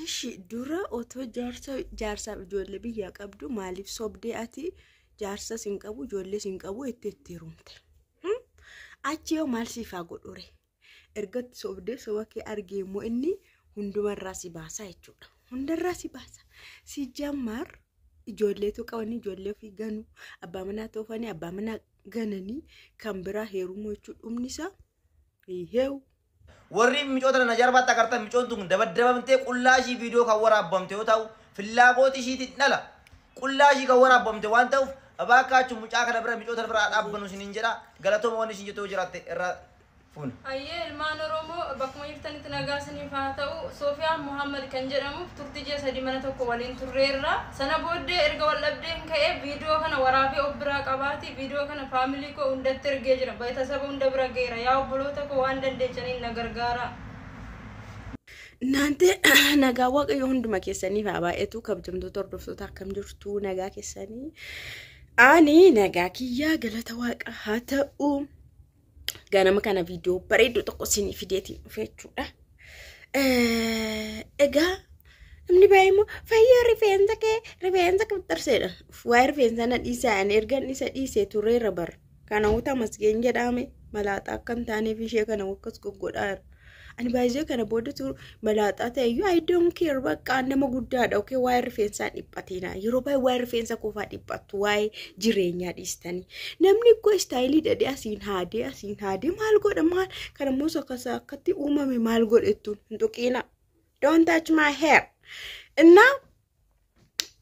Ashi dura otoo jaarsaaf ijoollee biyyaa qabdu maaliif sobdee ati jaarsa sin qabu ijoollee sin qabu itti rumte. Achi yoo maal siifaa godhure ergatti sobdee soba kee argee immoo inni hundumarraa si baasa jechuudha. Hundarraa si baasa. Si jammar ijoolleetu qabanii ijoollee ofii ganu abbaa manaa toofanii abbaa manaa gananii kan biraa heerumoo jechuudha. Dhumnisaa heewu. warri micoota na jarbaatti agartan micoon tun dabaddabamtee qullaashii viidiyoo kan waraabamte yoo ta'u fillaaqooti ishiitiin dhala qullaashii kan waraabamte waan ta'uuf abaakaachu mucaa kana bira micoota bira dhaabbanu isiniin jedha galatooma waan isin jettuu jiraatte irra fuun. Ayyee ilmaan Oromoo bakkuma jirtanitti nagaa isiniif haa ta'u Soofiyaan Muhammad kan jedhamuuf turtii ji'a 3 mana tokko waliin turreerra sana booddee erga wal dhabdeen ka'ee viidiyoo kana waraabee of biraa qabaati viidiyoo kana faamilii koo hundatti ergee jira beeksisa hunda bira geera yaa obboloota koo waan dandeechaniin na gargaara. Naante nagaa waaqayyo hunduma keessaniif haa baay'atu kabajamtoota hordoftoota akkam jirtu nagaa keessanii ani nagaa kiyyaa galata waaqa haa ta'u. Ganama kana viidiyoo bareedduu tokko isinii fideetiin dhufe jechuudha. Egaa namni baay'ee immoo fayyaa rifeensa qabxarseedha. Waa'ee rifeensa na dhiisaan ergan isa dhiisee turreerra bara. Kana uta masgeen jedhame malaaxaa akka hin taaneef ishee kana akkas goggodhaa. Ani baay'ee kana booda turu malaaxaa ta'eyyuu I don't care bakka nama guddaadha. Okay waa'ee rifeensaa dhiphatina. Yeroo baay'ee waa'ee rifeensa qofaa dhiphattu waa'ee jireenyaa dhiistanii. Namni koo istaayilii dhadhee asiin haadee maal godha maal kana immoo sokkasa akkatti uumame maal godhettuun hin tuqina. Don't touch my hair. Innaa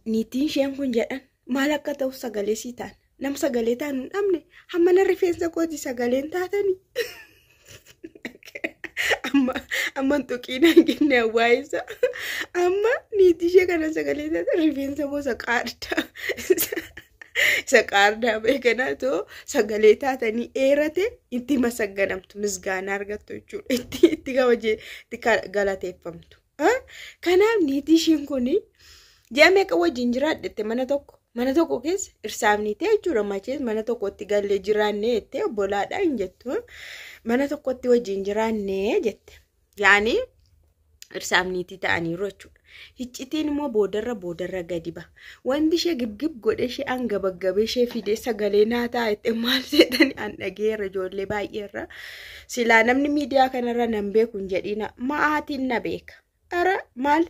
niitiin isheen kun jedhan maal akka ta'u sagalee sii ta'an. Nam sagalee ta'an hin dhabne hammana rifeensa kooti sagaleen taatanii. Amma tuqina genne waayisa amma niitii ishee kana sagalee taate rifeensa moo saqaardaa beekana too sagalee taatanii eerate itti masagganamtu misgaana argattu jechuudha itti kabajee itti galateeffamtu. Kanaaf niitii isheen kun ji'a meeqa wajjin jiraadhette mana tokko keessa irsaafnitee jechuudha machees mana tokkotti gallee jiraannee jettee obbolaadhaa hin jettu mana tokkotti wajjin jiraannee jette. Yaani irsaafniitii ta'aniiru jechuudha. Hiccitiin immoo boodarra gadi ba. Wanti ishee gibgib godhe ishee angabaggabe ishee fidee sagalee naa taa'ette maal seetanii an dhageera ijoollee baay'eerra. Silaa namni miidiyaa kanarra nan beeku hin jedhina ma'aatiin na beeka. Ara maal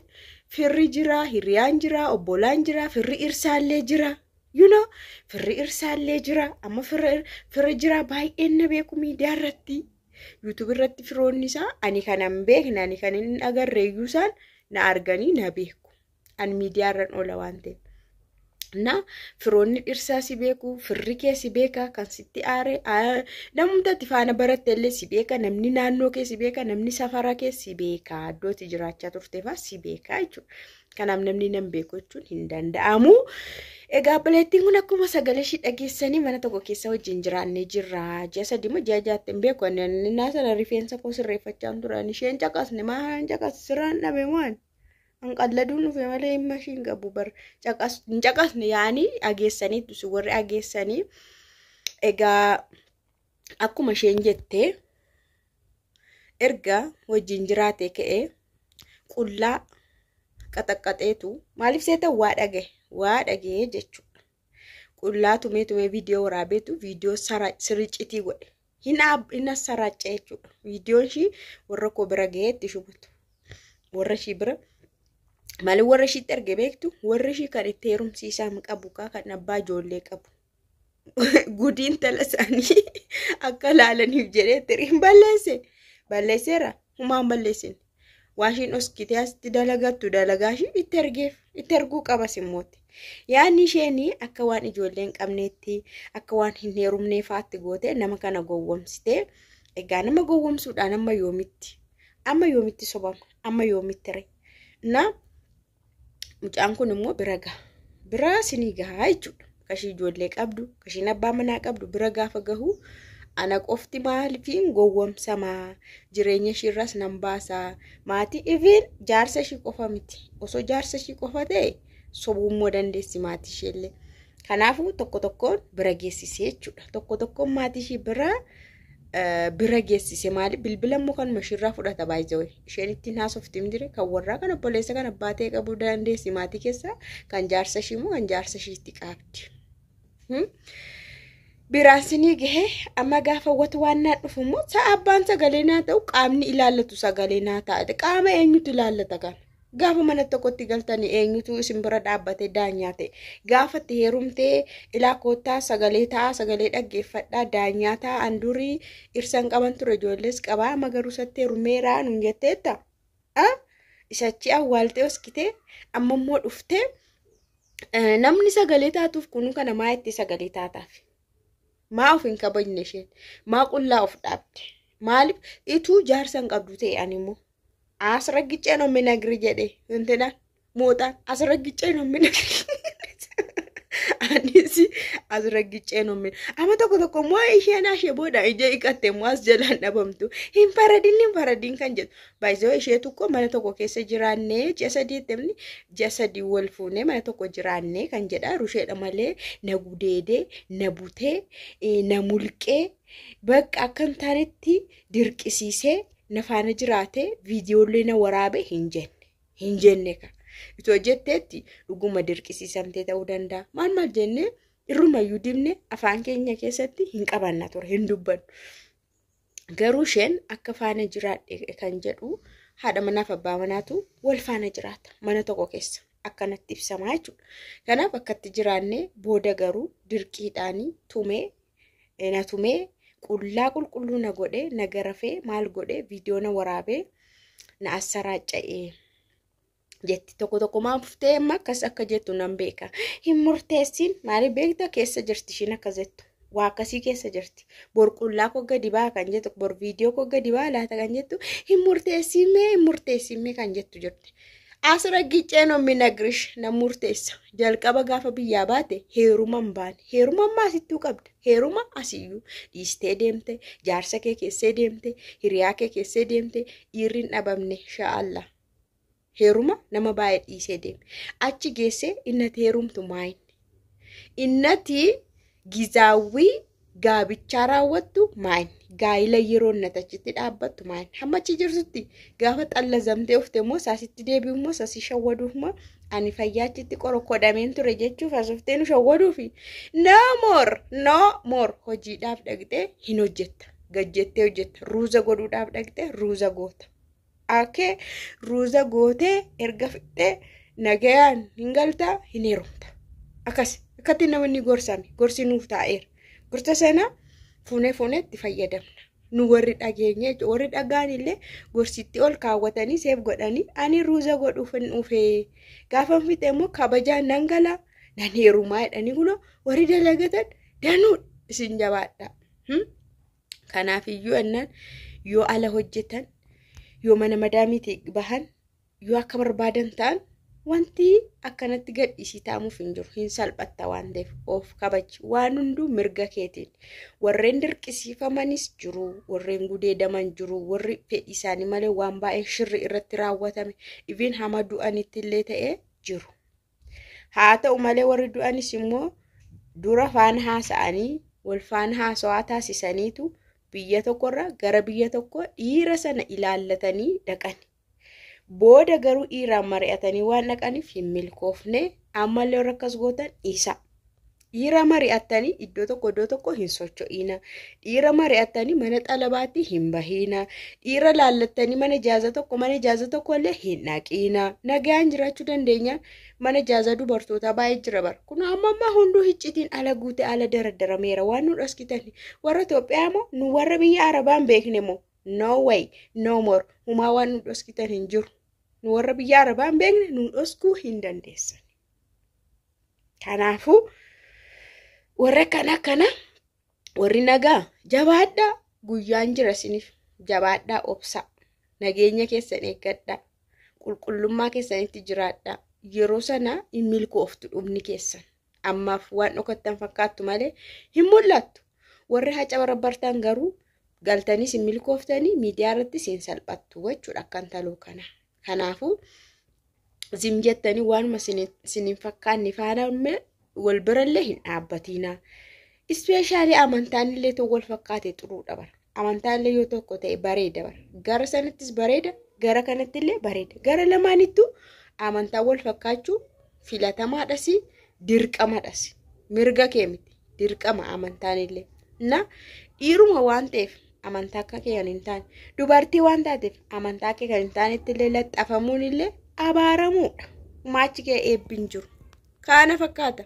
firri jira, hiriyaan jira, obbolaan jira, firri irsaallee jira. You know, firri irsaallee jira. Amma firri jira baay'een na beeku miidiyaa irratti. YouTube irratti firoonni isaa ani kanan beekna ani kan inni agarreeyyuu isaan na arganii na beeku. Ani miidiyaa irraan oola waan ta'eef. Na firoonni dhirsaa si beeku, firri kee si beeka, kan sitti aare, namumti ati faana baratte illee si beeka, namni naannoo kee si beeka, namni safara kee si beeka, iddootti jiraachaa turteefaa si beeka jechuudha. Kanaaf namni nan beeku jechuun hin danda'amu. Egaa bileettiin kun akkuma sagalee ishii dhageessanii mana tokko keessa wajjin jiraannee jirra. Ji'a 3 moo ji'a 6 hin beeku annaa sana rifeensa koo sirreeffachaa turan isheen caqasne maan caqas sirraan dhabe waan. Anqalladuun dhufe malee himma ishiin qabu bar caqasne yaani ageessanii tusi warri ageessanii. Egaa akkuma isheen jettee erga wajjin jiraatee ka'ee qullaa qaxaqqaxeetu maaliif seeta waa dhagee jechuudha. Qullaa tumee viidiyoo waraabeetu viidiyoo sirriicitii godhe. Hin saracce jechuudha. Viidiyoon ishii warra koo bira gahee itti shubutu. Warra ishii bira maali warra ishiitti erge beektu warra ishii kan itti heerumsiisaa qabu kan abbaa ijoollee qabu. Gudiin tala isaanii akka laalaniif jedhee tiriin balleesseera humaan balleessine. Waashiin oskitee asitti dalagaashii itti erguu qaba simmooti. Yaanni isheenii akka waan ijoolleen qabneetti akka waan hin heerumneefaatti goote nama kana gowwomsitee. Egaa nama gowwomsuudhaan amma yoomitti sobama amma yoomitti ree. Na mucaan kun immoo bira sinii gahaa jechuudha. Kashii ijoollee qabdu kashiin abbaa manaa qabdu bira gaafa gahu. Ana qofti maaliifin gowwomsamaa jireenya ishiirras nan baasaa maatii even jaarsa ishii qofa miti osoo jaarsa ishii qofa ta'e sobummoo dandeessi maatii isheellee. Kanaafuu tokko tokkoon bira geessisee jechuudha. Tokko tokkoon maatii ishii bira bira geessise maali bilbila immoo kan mashirraa fudhata baay'ee isheen ittiin haasoftiin dire kan warraa kan obboleessa kan abbaatee qabuu dandeessi maatii keessa kan jaarsa ishii immoo kan jaarsa ishiitti qaabdi. Biraansinii gahee amma gaafa watu waan naa dhufu immoo sa'a abbaan sagalee naa ta'u qaamni ilaallatu sagalee naa ta'a qaama eenyutu ilaallata kan gaafa mana tokkotti galtanii eenyutu isin bira dhaabbatee daanyaa ta'e gaafa itti heerumtee ilaa koottaa sagalee ta'a sagalee dhaggeeffadhaa daanyaa ta'a andurii irsan qaban ture ijoollees qabaa magaruusatti heerumeeraa nuun jetteetta isachi awwaaltee hoskitee amma immoo dhuftee namni sagalee taatuuf kunu kana maa itti sagalee taataaf. Maa of hin kabajne isheen maa qullaa of dhaabde maaliif ituu jaarsan qabdu ta'e ani immoo as raggicee no minagri jedhe intena mootaan as raggicee no minagri anisi as raggicee no min amma tokko immoo isheen ashee booda ije iqatte immoo as jalaan dhabamtu hin paradin kan jedhu baay'ee ishee tokko mana tokko keessa jiraannee jasadii wal fuunee mana tokko jiraannee kan jedha rusheedha malee na gudeedee na butee na mulqee bakka akkan taanetti dirqisiisee na faana jiraate viidiyoolee na waraabe hin jenne ka itoo jetteetti dhuguma dirqisiisamtee ta'uu danda'a maal jennee irrumayyuu dibne afaan keenya keessatti hin qabanna ture hin dubbannu garuu isheen akka faana jiraadhe kan jedhu haadha manaaf abbaa manaatu wal faana jiraata mana tokko keessa akkanatti ibsamaa jechuudha kanaaf akkatti jiraannee booda garuu dirqiidhaanii tumee qullaa qulqulluu na godhe na garafee maal godhe viidiyoo na waraabee na assaraaca'ee jetti tokko maan fuftee amma akkas akka jettu nan beeka hin murteessin maali beekta keessa jirti ishiin akka jettu waa akkasii keessa jirti bor qullaa koo gadi baa kan jettu bor viidiyoo koo gadi baa laata kan jettu hin murteessimee kan jettu jirti. As raggicee no minagrish na murteessa jalqaba gaafa biyyaa baate heeruman baane heeruman maasittuu qabda heeruma asiyyuu dhiistee deemte jaarsa kee keessee deemte hiriyaa kee keessee deemte dhiirriin dhabamne sha'alla heeruma nama baay'ee dhiisee deeme achi geessee innati heerumtu maayinni innati gizaawwii gaabichaa raawwattu maayinni gaa'ila yeroo natachitti dhaabbattu maayinni hammachi jirtutti gaafa xallazamtee ufte immoo saasitti deebi'u immoo saasii shawwaduuf immoo ani fayyaachitti qorokkodhameen ture jechuuf asuftee nu shawwaduufi no more hojiidhaaf dhaqxee hin hojjetta gajjettee hojjetta ruuza godhuudhaaf dhaqxee ruuza goota akkee ruuza gootee erga fixxee nagayaan hin galtaa hin heerumta akkatti namni gorsi nuuf taa'eera gorsa sana fuunee itti fayyadamna nu warri dhageenye warri dhagaan illee gorsitti ol kaawwatanii seef godhanii ani ruuza godhuuf hin dhufee gaafa fixee immoo kabajaan nan gala nan heerumaa jedhanii kunoo warri dalagatan danuu isin jabaadha kanaaf iyyuu annaan yoo ala hojjetan yoo mana madaamiitii bahan yoo akka barbaadan ta'an wanti akkanatti gadhiisii taamuuf hin jiru hin salphatta waan ta'eef of kabaji waan hunduu mirga keetiin warreen dirqisiifamanis jiru warreen gudeedaman jiru warri fedhii isaanii malee waan baay'ee shirri irratti raawwatame ifiin hama du'anitti illee ta'ee jiru haa ta'u malee warri du'anis immoo dura faana haasa'anii wal faana haasawaa taasisaniitu biyya tokkorra gara biyya tokko dhiira sana ilaallatanii dhaqani. Booda garuu dhiiraan mari'atanii waan dhaqaniif hin milkoofne ammallee warra akkas gootan isa. Dhiira mari'atanii iddoo tokko hin socho'ina. Dhiira mari'atanii mana xalabaatti hin bahina. Dhiira laallatanii mana ijaaza tokko illee hin dhaqina. Nagaan jiraachuu dandeenya mana ijaaza dubartoota baay'ee jira bara. Kun amma hunduu hiccitiin ala guute ala daraddarameera waan nu dhaskitani. Warra Itoophiyaa moo nu warra biyya Arabaan beekne moo no way no more humaa waan nu dhaskitan hin jiru. Nu warra biyya Arabaan beekne nu dhaskuu hin dandeessan. Kanaafuu warra kana warri nagaa jabaadhaa guyyaan jira siniif jabaadhaa obsa nageenya keessan eeggadhaa qulqullummaa keessanitti jiraadhaa yeroo sana hin milkooftu dhumni keessan ammaaf waan dhokattan fakkaattu malee hin mul'attu warri haca barbartan garuu galtanii hin milkooftanii miidiyaa irratti siin salphattu jechuudha akkan taluu kana kanaafuu zim jettanii waanuma sinin fakkaanni faana wal birallee hin dhaabbatina. Especially amantaan illee ta'u wal fakkaate xuruudha bara. amantaallee yoo tokko ta'e bareeda bara. Gara sanattis bareeda, gara kanattillee bareeda. Gara lamaanittuu amantaa wal fakkaachuu filatamaadhas, dirqamadhas. Mirga kee miti, dirqama amantaanillee. Na dhiiruma waan ta'eef amantaa akka kee kan hin taane, dubartii waan taateef amantaa kee kan hin taanettillee laxxafamuun illee abaaramuudha. Maachi kee eebbiin jiru. Kana fakkaata.